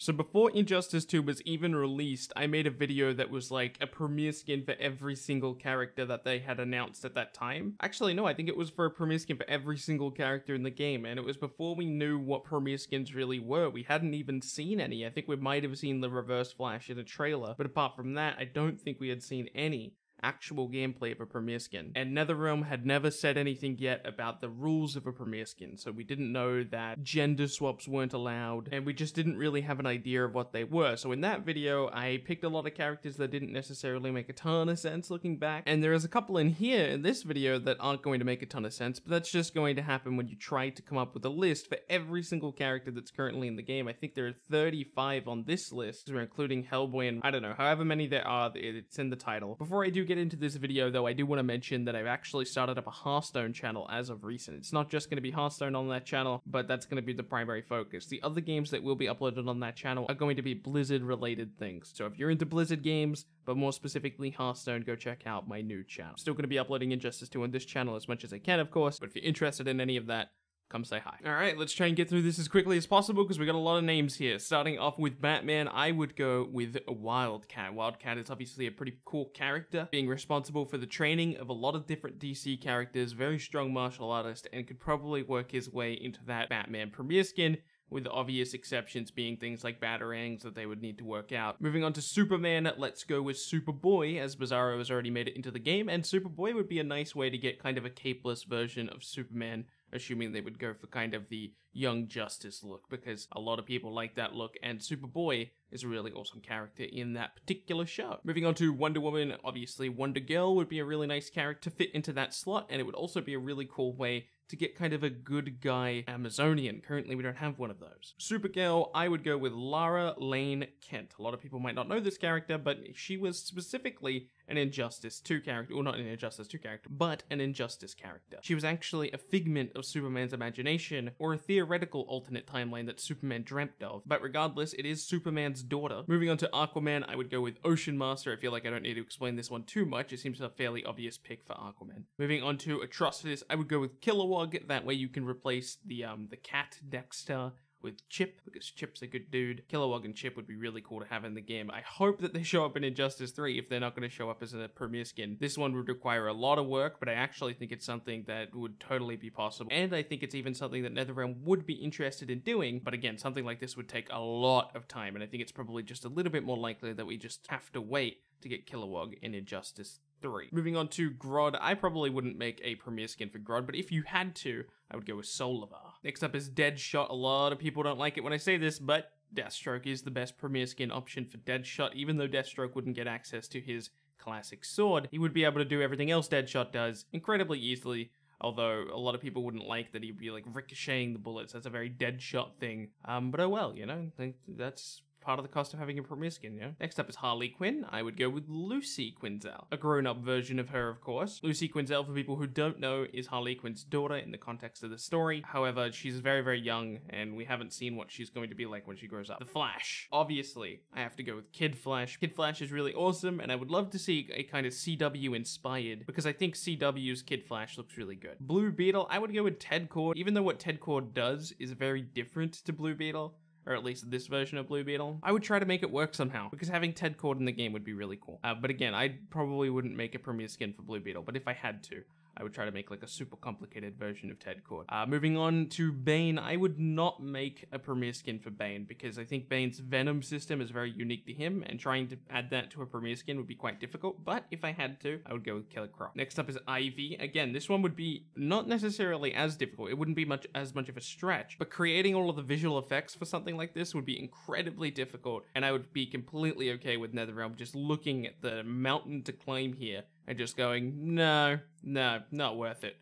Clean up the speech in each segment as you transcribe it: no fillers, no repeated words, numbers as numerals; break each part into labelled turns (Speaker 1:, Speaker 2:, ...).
Speaker 1: So before Injustice 2 was even released, I made a video that was like a premiere skin for every single character that they had announced at that time. Actually, no, I think it was for a premiere skin for every single character in the game, and it was before we knew what premiere skins really were. We hadn't even seen any. I think we might have seen the Reverse Flash in a trailer, but apart from that, I don't think we had seen any actual gameplay of a premiere skin. And NetherRealm had never said anything yet about the rules of a premiere skin, so we didn't know that gender swaps weren't allowed, and we just didn't really have an idea of what they were. So in that video, I picked a lot of characters that didn't necessarily make a ton of sense looking back, and there is a couple in here in this video that aren't going to make a ton of sense, but that's just going to happen when you try to come up with a list for every single character that's currently in the game. I think there are 35 on this list, we're including Hellboy and I don't know, however many there are, it's in the title. Before I do get into this video though, I do want to mention that I've actually started up a Hearthstone channel as of recent. It's not just going to be Hearthstone on that channel, but that's going to be the primary focus. The other games that will be uploaded on that channel are going to be Blizzard related things. So if you're into Blizzard games, but more specifically Hearthstone, go check out my new channel. I'm still going to be uploading Injustice 2 on this channel as much as I can, of course, but if you're interested in any of that, come say hi. Alright, let's try and get through this as quickly as possible because we got a lot of names here. Starting off with Batman, I would go with Wildcat. Wildcat is obviously a pretty cool character, being responsible for the training of a lot of different DC characters, very strong martial artist, and could probably work his way into that Batman premiere skin, with obvious exceptions being things like batarangs that they would need to work out. Moving on to Superman, let's go with Superboy, as Bizarro has already made it into the game, and Superboy would be a nice way to get kind of a capeless version of Superman, assuming they would go for kind of the Young Justice look, because a lot of people like that look, and Superboy is a really awesome character in that particular show. Moving on to Wonder Woman, obviously Wonder Girl would be a really nice character to fit into that slot, and it would also be a really cool way to get kind of a good guy Amazonian. Currently, we don't have one of those. Supergirl, I would go with Lara Lane Kent. A lot of people might not know this character, but she was specifically an Injustice 2 character, or not an Injustice 2 character, but an Injustice character. She was actually a figment of Superman's imagination, or a theoretical alternate timeline that Superman dreamt of, but regardless, it is Superman's daughter. Moving on to Aquaman, I would go with Ocean Master. I feel like I don't need to explain this one too much. It seems a fairly obvious pick for Aquaman. Moving on to Atrocitus, I would go with Kilowog. That way you can replace the cat Dexter with Chip, because Chip's a good dude. Kilowog and Chip would be really cool to have in the game. I hope that they show up in Injustice 3 if they're not going to show up as a premiere skin. This one would require a lot of work, but I actually think it's something that would totally be possible. And I think it's even something that NetherRealm would be interested in doing, but again, something like this would take a lot of time, and I think it's probably just a little bit more likely that we just have to wait to get Kilowog in Injustice 3. Moving on to Grodd, I probably wouldn't make a premiere skin for Grodd, but if you had to, I would go with Solivar. Next up is Deadshot. A lot of people don't like it when I say this, but Deathstroke is the best premiere skin option for Deadshot. Even though Deathstroke wouldn't get access to his classic sword, he would be able to do everything else Deadshot does incredibly easily. Although a lot of people wouldn't like that he'd be like ricocheting the bullets. That's a very Deadshot thing. But oh well, you know, that's part of the cost of having a premiere skin, you know? Next up is Harley Quinn. I would go with Lucy Quinzel. A grown-up version of her, of course. Lucy Quinzel, for people who don't know, is Harley Quinn's daughter in the context of the story. However, she's very, very young, and we haven't seen what she's going to be like when she grows up. The Flash. Obviously, I have to go with Kid Flash. Kid Flash is really awesome, and I would love to see a kind of CW inspired, because I think CW's Kid Flash looks really good. Blue Beetle, I would go with Ted Kord, even though what Ted Kord does is very different to Blue Beetle, or at least this version of Blue Beetle. I would try to make it work somehow, because having Ted Kord in the game would be really cool. But again, I probably wouldn't make a premiere skin for Blue Beetle, but if I had to, I would try to make like a super complicated version of Ted Kord. Moving on to Bane, I would not make a premiere skin for Bane because I think Bane's Venom system is very unique to him, and trying to add that to a premiere skin would be quite difficult, but if I had to, I would go with Killer Croc. Next up is Ivy. Again, this one would be not necessarily as difficult. It wouldn't be as much of a stretch, but creating all of the visual effects for something like this would be incredibly difficult, and I would be completely okay with NetherRealm just looking at the mountain to climb here and just going, no, not worth it.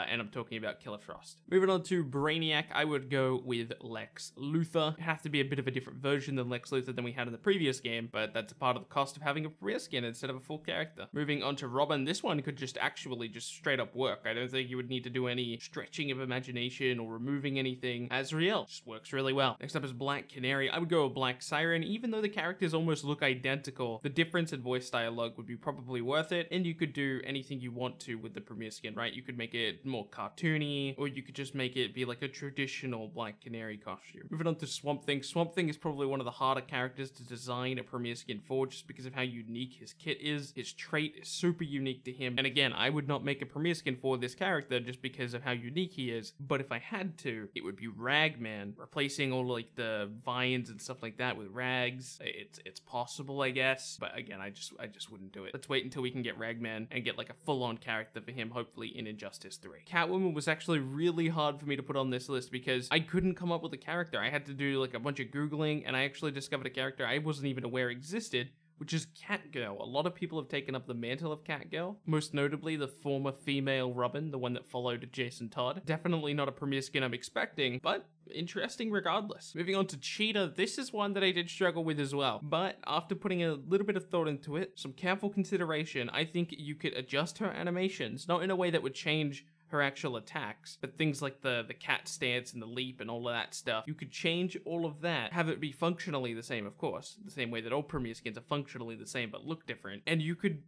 Speaker 1: And I'm talking about Killer Frost. Moving on to Brainiac, I would go with Lex Luthor. It has to be a bit of a different version than Lex Luthor than we had in the previous game, but that's a part of the cost of having a premiere skin instead of a full character. Moving on to Robin, this one could just straight up work. I don't think you would need to do any stretching of imagination or removing anything. Azrael just works really well. Next up is Black Canary. I would go with Black Siren. Even though the characters almost look identical, the difference in voice dialogue would be probably worth it, and you could do anything you want to with the premiere skin, right? You could make it it more cartoony, or you could just make it be like a traditional Black Canary costume. Moving on to Swamp Thing. Swamp Thing is probably one of the harder characters to design a Premier Skin for, just because of how unique his kit is. His trait is super unique to him, and again, I would not make a Premier Skin for this character just because of how unique he is, but if I had to, it would be Ragman, replacing all like the vines and stuff like that with rags. It's possible, I guess, but again, I just wouldn't do it. Let's wait until we can get Ragman and get like a full-on character for him, hopefully in Injustice 3. Catwoman was actually really hard for me to put on this list because I couldn't come up with a character. I had to do like a bunch of Googling, and I actually discovered a character I wasn't even aware existed, which is Catgirl. A lot of people have taken up the mantle of Catgirl, most notably the former female Robin, the one that followed Jason Todd. Definitely not a Premier Skin I'm expecting, but interesting regardless. Moving on to Cheetah, this is one that I did struggle with as well, but after putting a little bit of thought into it, some careful consideration, I think you could adjust her animations, not in a way that would change her actual attacks, but things like the cat stance and the leap and all of that stuff, you could change all of that, have it be functionally the same, of course, the same way that all Premier Skins are functionally the same but look different, and you could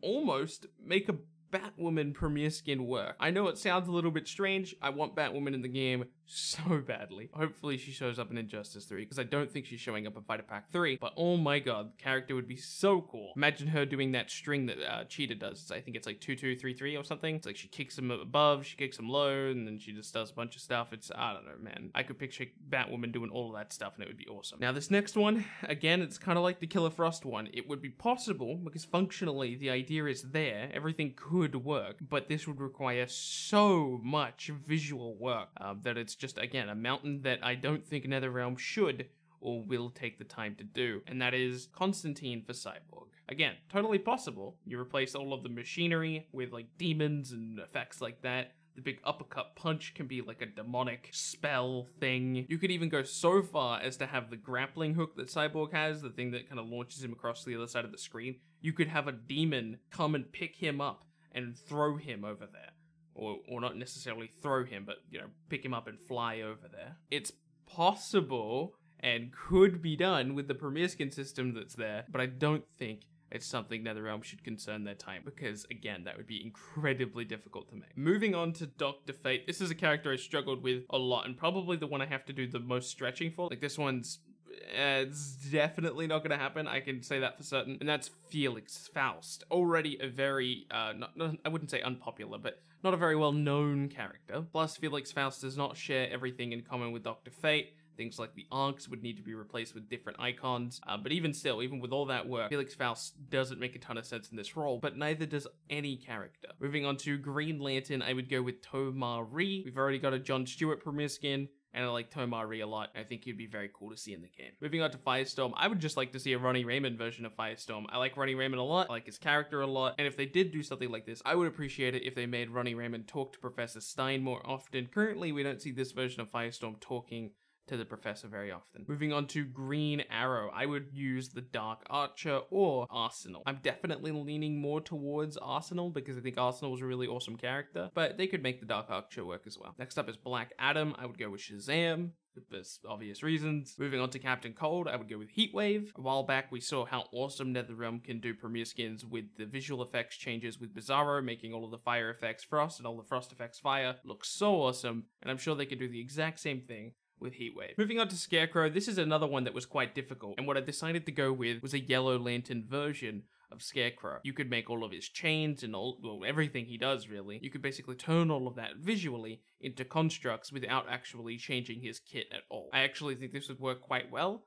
Speaker 1: almost make a Batwoman Premier Skin work. I know it sounds a little bit strange. I want Batwoman in the game so badly. Hopefully she shows up in Injustice 3, because I don't think she's showing up in Fighter Pack 3, but oh my god, the character would be so cool. Imagine her doing that string that Cheetah does. I think it's like 2-2-3-3 or something. It's like she kicks him above, she kicks him low, and then she just does a bunch of stuff. It's, I don't know, man. I could picture Batwoman doing all of that stuff and it would be awesome. Now this next one, again, it's kind of like the Killer Frost one. It would be possible because functionally the idea is there. Everything could work, but this would require so much visual work that it's just, again, a mountain that I don't think NetherRealm should or will take the time to do, and that is Constantine for Cyborg. Again, totally possible. You replace all of the machinery with like demons and effects like that. The big uppercut punch can be like a demonic spell thing. You could even go so far as to have the grappling hook that Cyborg has, the thing that kind of launches him across the other side of the screen. You could have a demon come and pick him up and throw him over there. Or not necessarily throw him, but, you know, pick him up and fly over there. It's possible and could be done with the Premier Skin system that's there, but I don't think it's something NetherRealm should concern their time, because, again, that would be incredibly difficult to make. Moving on to Dr. Fate, this is a character I struggled with a lot, and probably the one I have to do the most stretching for. Like, this one's it's definitely not going to happen, I can say that for certain, and that's Felix Faust. Already a very, I wouldn't say unpopular, but not a very well-known character. Plus, Felix Faust does not share everything in common with Dr. Fate. Things like the arcs would need to be replaced with different icons, but even still, even with all that work, Felix Faust doesn't make a ton of sense in this role, but neither does any character. Moving on to Green Lantern, I would go with Tomari. We've already got a John Stewart Premier Skin, and I like Tomari a lot. I think he'd be very cool to see in the game. Moving on to Firestorm, I would just like to see a Ronnie Raymond version of Firestorm. I like Ronnie Raymond a lot, I like his character a lot, and if they did do something like this, I would appreciate it if they made Ronnie Raymond talk to Professor Stein more often. Currently, we don't see this version of Firestorm talking to the Professor very often. Moving on to Green Arrow, I would use the Dark Archer or Arsenal. I'm definitely leaning more towards Arsenal because I think Arsenal was a really awesome character, but they could make the Dark Archer work as well. Next up is Black Adam. I would go with Shazam, for obvious reasons. Moving on to Captain Cold, I would go with Heatwave. A while back, we saw how awesome NetherRealm can do Premier Skins with the visual effects changes with Bizarro, making all of the fire effects frost and all the frost effects fire look so awesome, and I'm sure they could do the exact same thing with Heatwave. Moving on to Scarecrow, this is another one that was quite difficult, and what I decided to go with was a Yellow Lantern version of Scarecrow. You could make all of his chains and everything he does, really. You could basically turn all of that visually into constructs without actually changing his kit at all. I actually think this would work quite well,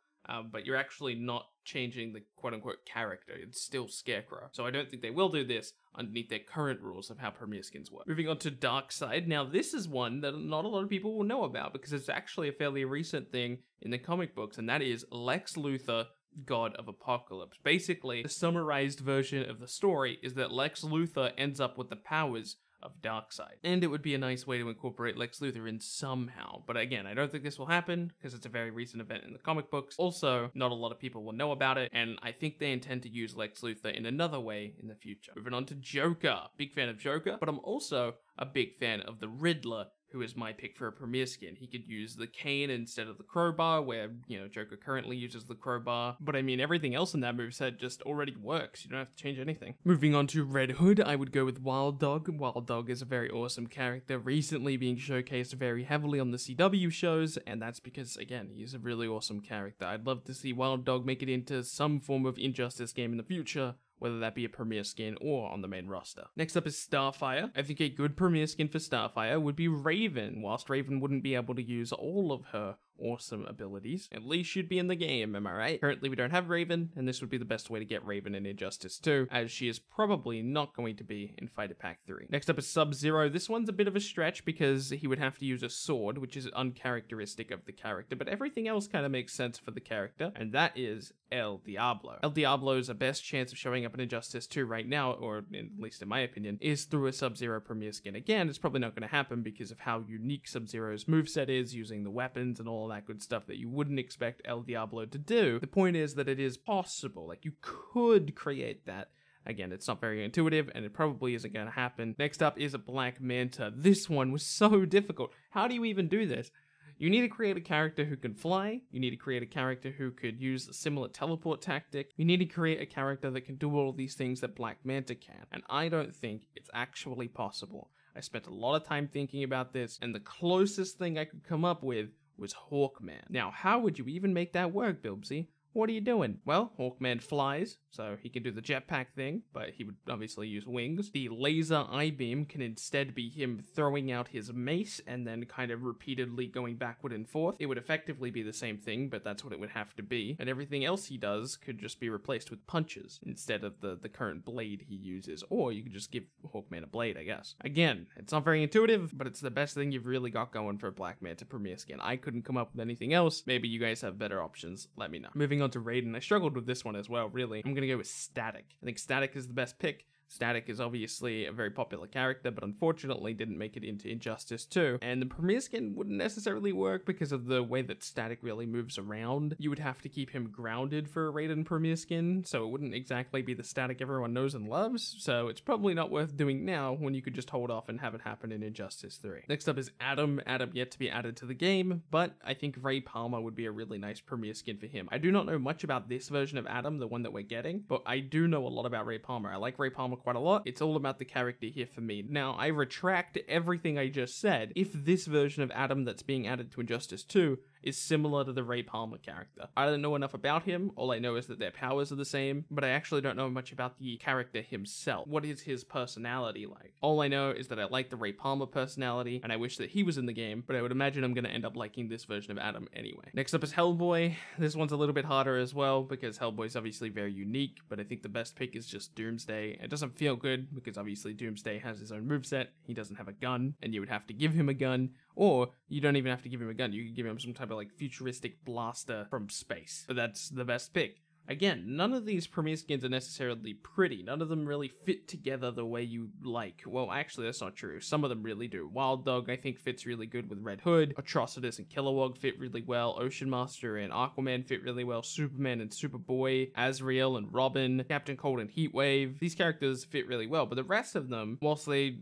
Speaker 1: but you're actually not changing the quote-unquote character. It's still Scarecrow. So I don't think they will do this underneath their current rules of how Premier Skins work. Moving on to Darkside. Now, this is one that not a lot of people will know about because it's actually a fairly recent thing in the comic books, and that is Lex Luthor, God of Apocalypse. Basically, the summarized version of the story is that Lex Luthor ends up with the powers of Darkside. And it would be a nice way to incorporate Lex Luthor in somehow. But again, I don't think this will happen because it's a very recent event in the comic books. Also, not a lot of people will know about it, and I think they intend to use Lex Luthor in another way in the future. Moving on to Jokah. Big fan of Jokah, but I'm also a big fan of the Riddler, who is my pick for a premier skin. He could use the cane instead of the crowbar, where, you know, Jokah currently uses the crowbar. But I mean, everything else in that moveset just already works. You don't have to change anything. Moving on to Red Hood, I would go with Wild Dog. Wild Dog is a very awesome character, recently being showcased very heavily on the CW shows, and that's because, again, he's a really awesome character. I'd love to see Wild Dog make it into some form of Injustice game in the future, whether that be a premier skin or on the main roster. Next up is Starfire. I think a good premier skin for Starfire would be Raven. Whilst Raven wouldn't be able to use all of her awesome abilities, at least she'd be in the game, am I right? Currently we don't have Raven, and this would be the best way to get Raven in Injustice 2, as she is probably not going to be in Fighter Pack 3. Next up is Sub-Zero. This one's a bit of a stretch because he would have to use a sword, which is uncharacteristic of the character, but everything else kind of makes sense for the character, and that is El Diablo. El Diablo's best chance of showing up in Injustice 2 right now, or at least in my opinion, is through a Sub-Zero premier skin. Again, it's probably not going to happen because of how unique Sub-Zero's moveset is, using the weapons and all that good stuff that you wouldn't expect El Diablo to do. The point is that it is possible. Like, you could create that. Again, it's not very intuitive, and it probably isn't going to happen. Next up is a Black Manta. This one was so difficult. How do you even do this? You need to create a character who can fly, you need to create a character who could use a similar teleport tactic, you need to create a character that can do all of these things that Black Manta can, and I don't think it's actually possible. I spent a lot of time thinking about this, and the closest thing I could come up with was Hawkman. Now, how would you even make that work, Bilbsy? What are you doing? Well, Hawkman flies, so he can do the jetpack thing, but he would obviously use wings. The laser eye beam can instead be him throwing out his mace and then kind of repeatedly going backward and forth. It would effectively be the same thing, but that's what it would have to be. And everything else he does could just be replaced with punches instead of the current blade he uses. Or you could just give Hawkman a blade, I guess. Again, it's not very intuitive, but it's the best thing you've really got going for a Black Manta premier skin. I couldn't come up with anything else. Maybe you guys have better options. Let me know. Moving on to Raiden. I struggled with this one as well, really. I'm gonna go with Static. I think Static is the best pick. Static is obviously a very popular character, but unfortunately didn't make it into Injustice 2. And the premier skin wouldn't necessarily work because of the way that Static really moves around. You would have to keep him grounded for a Raiden premier skin, so it wouldn't exactly be the Static everyone knows and loves, so it's probably not worth doing now when you could just hold off and have it happen in Injustice 3. Next up is Adam. Adam yet to be added to the game, but I think Ray Palmer would be a really nice premier skin for him. I do not know much about this version of Adam, the one that we're getting, but I do know a lot about Ray Palmer. I like Ray Palmer quite a lot. It's all about the character here for me. Now, I retract everything I just said if this version of Adam that's being added to Injustice 2 is similar to the Ray Palmer character. I don't know enough about him. All I know is that their powers are the same, but I actually don't know much about the character himself. What is his personality like? All I know is that I like the Ray Palmer personality, and I wish that he was in the game, but I would imagine I'm going to end up liking this version of Adam anyway. Next up is Hellboy. This one's a little bit harder as well, because Hellboy's obviously very unique, but I think the best pick is just Doomsday. It doesn't feel good, because obviously Doomsday has his own moveset, he doesn't have a gun, and you would have to give him a gun, or you don't even have to give him a gun, you could give him some type of like futuristic blaster from space. But that's the best pick. Again, none of these premier skins are necessarily pretty. None of them really fit together the way you like. Well, actually, that's not true. Some of them really do. Wild Dog, I think, fits really good with Red Hood. Atrocitus and Kilowog fit really well. Ocean Master and Aquaman fit really well. Superman and Superboy. Azrael and Robin. Captain Cold and Heatwave. These characters fit really well, but the rest of them, whilst they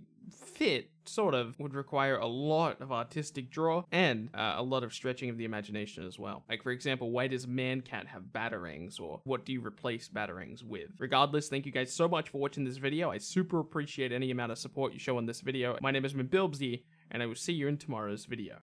Speaker 1: fit, sort of, would require a lot of artistic draw and a lot of stretching of the imagination as well. Like, for example, why does Mancat have batarangs, or what do you replace batarangs with? Regardless, thank you guys so much for watching this video. I super appreciate any amount of support you show on this video. My name has been Bilbsy, and I will see you in tomorrow's video.